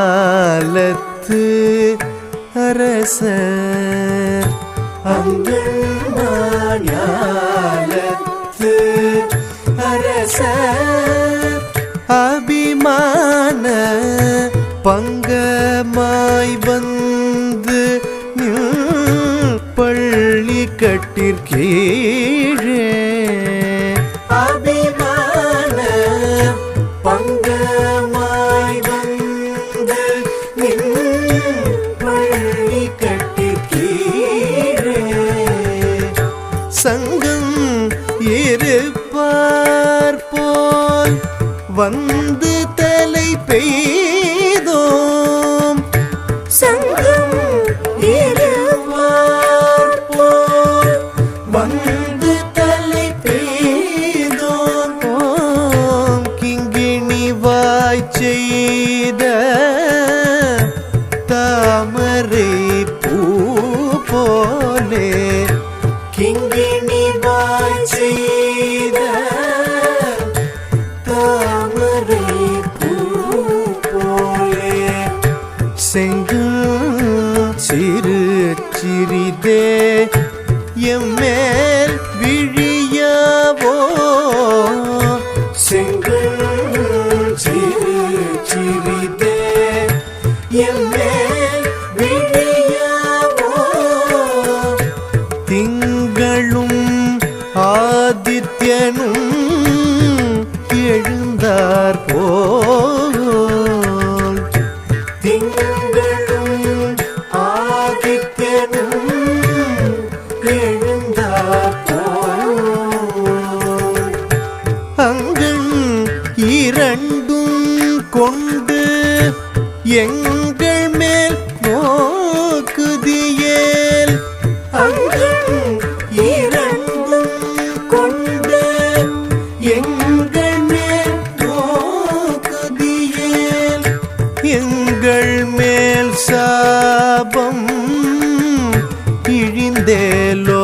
அங்கண்மாஞாலத்து அரசர் அங்கண்மாஞாலத்து அரசர் அபிமான பங்கமாய் வந்து பள்ளி கட்டிற்கீழே அபிமான பங்கமாய் வந்து பள்ளி கட்டிற்கீழே சங்கம் இருப்பார் போல் வந்து தலை பெய்தோம் சங்கம் இருப்பார் போல் வந்து தலை பெய்தோம் கிங்கிணி வாய் செய்த தாமரை பூ போலே கிங்கிணி வாய் செய்த தாமரை பூ போலே செங்கும் சிறு சிறிதே எம்மேல் விழியவோ செங்கும் சிறு சிறிதே எம்மேல் விழியவோ திங்களும் ஆதித்யனும் எழுந்தார் போல் திங்களும் ஆதித்யனும் எழுந்தார் போல் அங்கன் இரண்டும் கொண்டு எங்கள் மேல் நோக்குதியேல் அங்கன் இரண்டும் கொண்டு எங்கள் மேல் நோக்குதியேல் எங்கள் மேல் சாபம் இழிந்தேலோ